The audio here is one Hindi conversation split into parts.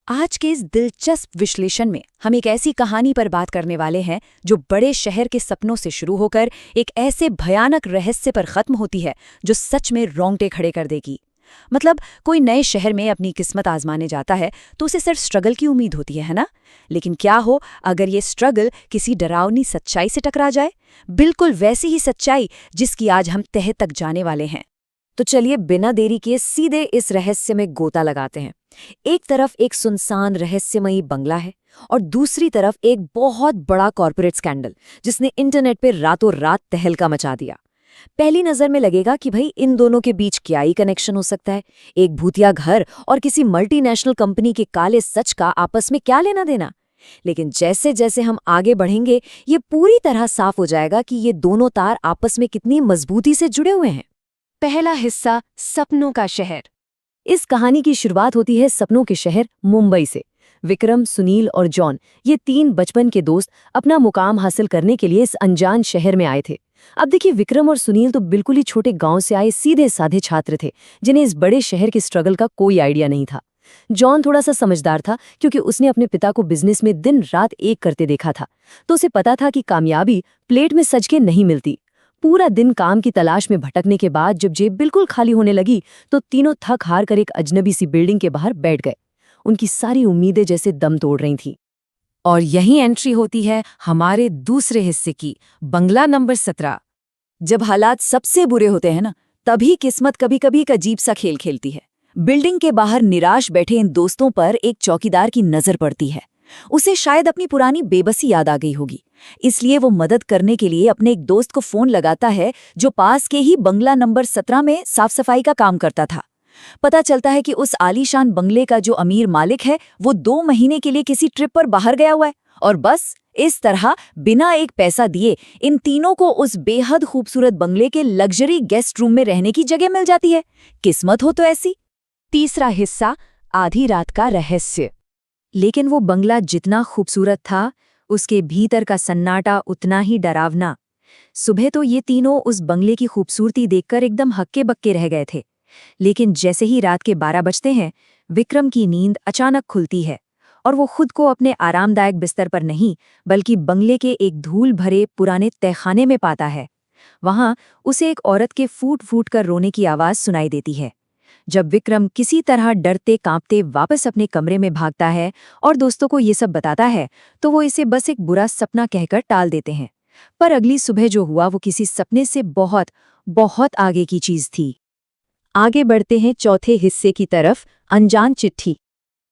आज के इस दिलचस्प विश्लेषण में हम एक ऐसी कहानी पर बात करने वाले हैं जो बड़े शहर के सपनों से शुरू होकर एक ऐसे भयानक रहस्य पर खत्म होती है जो सच में रोंगटे खड़े कर देगी। मतलब कोई नए शहर में अपनी किस्मत आजमाने जाता है तो उसे सिर्फ स्ट्रगल की उम्मीद होती है ना? लेकिन क्या हो अगर ये स्ट्रगल किसी डरावनी सच्चाई से टकरा जाए, बिल्कुल वैसी ही सच्चाई जिसकी आज हम तह तक जाने वाले हैं। तो चलिए बिना देरी किए सीधे इस रहस्य में गोता लगाते हैं। एक तरफ एक सुनसान रहस्यमयी बंगला है और दूसरी तरफ एक बहुत बड़ा कॉर्पोरेट स्कैंडल जिसने इंटरनेट पे रातों रात तहलका मचा दिया। पहली नजर में लगेगा कि भाई इन दोनों के बीच क्या ही कनेक्शन हो सकता है, एक भूतिया घर और किसी मल्टीनेशनल कंपनी के काले सच का आपस में क्या लेना देना। लेकिन जैसे जैसे हम आगे बढ़ेंगे ये पूरी तरह साफ हो जाएगा कि ये दोनों तार आपस में कितनी मजबूती से जुड़े हुए हैं। पहला हिस्सा, सपनों का शहर। इस कहानी की शुरुआत होती है सपनों के शहर मुंबई से। विक्रम, सुनील और जॉन, ये तीन बचपन के दोस्त अपना मुकाम हासिल करने के लिए इस अनजान शहर में आए थे। अब देखिए, विक्रम और सुनील तो बिल्कुल ही छोटे गांव से आए सीधे साधे छात्र थे जिन्हें इस बड़े शहर के स्ट्रगल का कोई आइडिया नहीं था। जॉन थोड़ा सा समझदार था क्योंकि उसने अपने पिता को बिजनेस में दिन रात एक करते देखा था, तो उसे पता था कि कामयाबी प्लेट में सज के नहीं मिलती। पूरा दिन काम की तलाश में भटकने के बाद जब जेब बिल्कुल खाली होने लगी तो तीनों थक हार कर एक अजनबी सी बिल्डिंग के बाहर बैठ गए। उनकी सारी उम्मीदें जैसे दम तोड़ रही थीं। और यही एंट्री होती है हमारे दूसरे हिस्से की, बंगला नंबर 17। जब हालात सबसे बुरे होते हैं ना, तभी किस्मत कभी कभी एक अजीब सा खेल खेलती है। बिल्डिंग के बाहर निराश बैठे इन दोस्तों पर एक चौकीदार की नजर पड़ती है। उसे शायद अपनी पुरानी बेबसी याद आ गई होगी, इसलिए वो मदद करने के लिए अपने एक दोस्त को फोन लगाता है जो पास के ही बंगला नंबर 17 में साफ सफाई का काम करता था। पता चलता है कि उस आलीशान बंगले का जो अमीर मालिक है वो 2 महीने के लिए किसी ट्रिप पर बाहर गया हुआ है और बस इस तरह बिना एक पैसा दिए इन तीनों को उस बेहद खूबसूरत बंगले के लग्जरी गेस्ट रूम में रहने की जगह मिल जाती है। किस्मत हो तो ऐसी। तीसरा हिस्सा, आधी रात का रहस्य। लेकिन वो बंगला जितना खूबसूरत था उसके भीतर का सन्नाटा उतना ही डरावना। सुबह तो ये तीनों उस बंगले की खूबसूरती देखकर एकदम हक्के बक्के रह गए थे, लेकिन जैसे ही रात के 12 बजते हैं विक्रम की नींद अचानक खुलती है और वो खुद को अपने आरामदायक बिस्तर पर नहीं बल्कि बंगले के एक धूल भरे पुराने तहखाने में पाता है। वहां उसे एक औरत के फूट फूट कर रोने की आवाज सुनाई देती है। जब विक्रम किसी तरह डरते कांपते वापस अपने कमरे में भागता है और दोस्तों को ये सब बताता है तो वो इसे बस एक बुरा सपना कहकर टाल देते हैं। पर अगली सुबह जो हुआ वो किसी सपने से बहुत बहुत आगे की चीज थी। आगे बढ़ते हैं चौथे हिस्से की तरफ, अनजान चिट्ठी।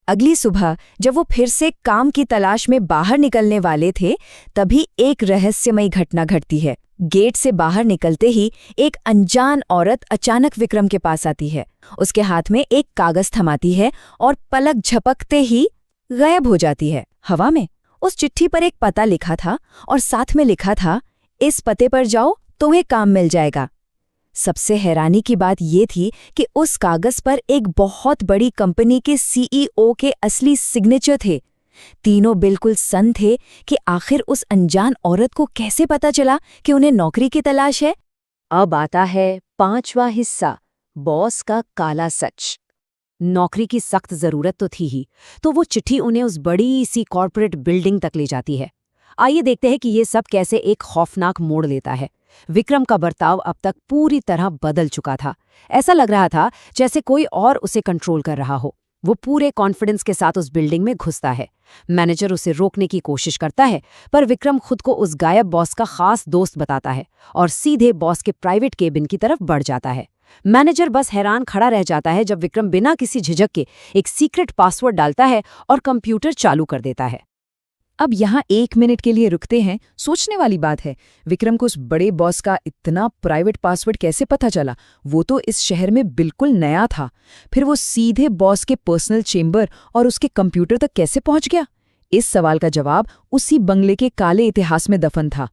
अगली सुबह जब वो फिर से काम की तलाश में बाहर निकलने वाले थे तभी एक रहस्यमयी घटना घटती है। गेट से बाहर निकलते ही एक अनजान औरत अचानक विक्रम के पास आती है। उसके हाथ में एक कागज थमाती है और पलक झपकते ही गायब हो जाती है हवा में। उस चिट्ठी पर एक पता लिखा था और साथ में लिखा था, इस पते पर जाओ तुम्हें काम मिल जाएगा। सबसे हैरानी की बात ये थी कि उस कागज पर एक बहुत बड़ी कंपनी के सीईओ के असली सिग्नेचर थे। तीनों बिल्कुल सन्न थे कि आखिर उस अनजान औरत को कैसे पता चला कि उन्हें नौकरी की तलाश है। अब आता है 5वां हिस्सा, बॉस का काला सच। नौकरी की सख्त जरूरत तो थी ही, तो वो चिट्ठी उन्हें उस बड़ी सी कॉर्पोरेट बिल्डिंग तक ले जाती है। आइए देखते हैं कि ये सब कैसे एक खौफनाक मोड़ लेता है। विक्रम का बर्ताव अब तक पूरी तरह बदल चुका था। ऐसा लग रहा था जैसे कोई और उसे कंट्रोल कर रहा हो। वो पूरे कॉन्फिडेंस के साथ उस बिल्डिंग में घुसता है। मैनेजर उसे रोकने की कोशिश करता है पर विक्रम खुद को उस गायब बॉस का खास दोस्त बताता है और सीधे बॉस के प्राइवेट केबिन की तरफ बढ़ जाता है। मैनेजर बस हैरान खड़ा रह जाता है जब विक्रम बिना किसी झिझक के एक सीक्रेट पासवर्ड डालता है और कंप्यूटर चालू कर देता है। अब यहाँ 1 मिनट के लिए रुकते हैं। सोचने वाली बात है, विक्रम को उस बड़े बॉस का इतना प्राइवेट पासवर्ड कैसे पता चला? वो तो इस शहर में बिल्कुल नया था। फिर वो सीधे बॉस के पर्सनल चेम्बर और उसके कंप्यूटर तक कैसे पहुंच गया? इस सवाल का जवाब उसी बंगले के काले इतिहास में दफन था।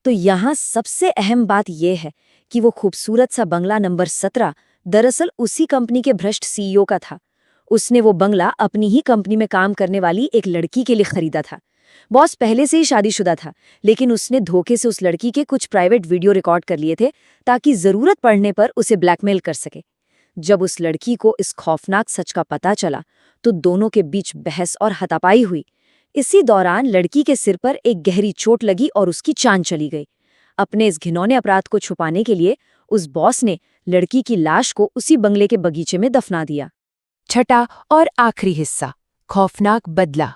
तो यहाँ सबसे अहम बात यह है कि वो खूबसूरत सा बंगला नंबर 17 दरअसल उसी कंपनी के भ्रष्ट सीईओ का था। उसने वो बंगला अपनी ही कंपनी में काम करने वाली एक लड़की के लिए खरीदा था। बॉस पहले से ही शादीशुदा था, लेकिन उसने धोखे से उस लड़की के कुछ प्राइवेट वीडियो रिकॉर्ड कर लिए थे ताकि जरूरत पड़ने पर उसे ब्लैकमेल कर सके। जब उस लड़की को इस खौफनाक सच का पता चला तो दोनों के बीच बहस और हाथापाई हुई। इसी दौरान लड़की के सिर पर एक गहरी चोट लगी और उसकी जान चली गई। अपने इस घिनौने अपराध को छुपाने के लिए उस बॉस ने लड़की की लाश को उसी बंगले के बगीचे में दफना दिया। छठा और आखिरी हिस्सा, खौफनाक बदला।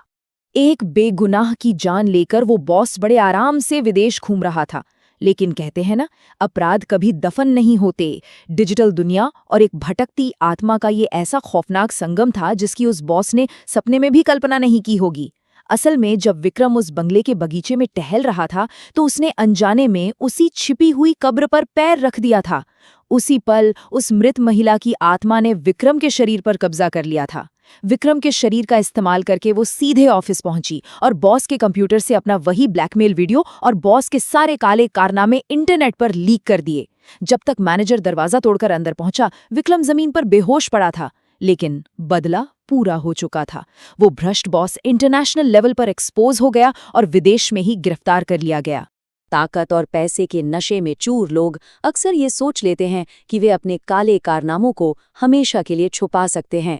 एक बेगुनाह की जान लेकर वो बॉस बड़े आराम से विदेश घूम रहा था, लेकिन कहते हैं ना, अपराध कभी दफन नहीं होते। डिजिटल दुनिया और एक भटकती आत्मा का ये ऐसा खौफनाक संगम था जिसकी उस बॉस ने सपने में भी कल्पना नहीं की होगी। असल में जब विक्रम उस बंगले के बगीचे में टहल रहा था तो उसने अनजाने में उसी छिपी हुई कब्र पर पैर रख दिया था। उसी पल उस मृत महिला की आत्मा ने विक्रम के शरीर पर कब्जा कर लिया था। विक्रम के शरीर का इस्तेमाल करके वो सीधे ऑफिस पहुंची और बॉस के कंप्यूटर से अपना वही ब्लैकमेल वीडियो और बॉस के सारे काले कारनामे इंटरनेट पर लीक कर दिए। जब तक मैनेजर दरवाजा तोड़कर अंदर पहुंचा, विक्रम जमीन पर बेहोश पड़ा था, लेकिन बदला पूरा हो चुका था। वो भ्रष्ट बॉस इंटरनेशनल लेवल पर एक्सपोज हो गया और विदेश में ही गिरफ्तार कर लिया गया। ताकत और पैसे के नशे में चूर लोग अक्सर ये सोच लेते हैं कि वे अपने काले कारनामों को हमेशा के लिए छुपा सकते हैं,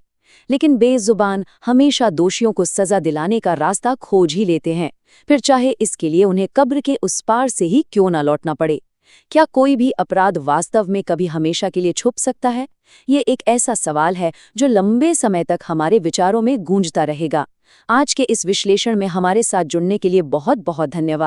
लेकिन बेजुबान हमेशा दोषियों को सजा दिलाने का रास्ता खोज ही लेते हैं, फिर चाहे इसके लिए उन्हें कब्र के उस पार से ही क्यों न लौटना पड़े। क्या कोई भी अपराध वास्तव में कभी हमेशा के लिए छुप सकता है? ये एक ऐसा सवाल है जो लंबे समय तक हमारे विचारों में गूंजता रहेगा। आज के इस विश्लेषण में हमारे साथ जुड़ने के लिए बहुत बहुत धन्यवाद।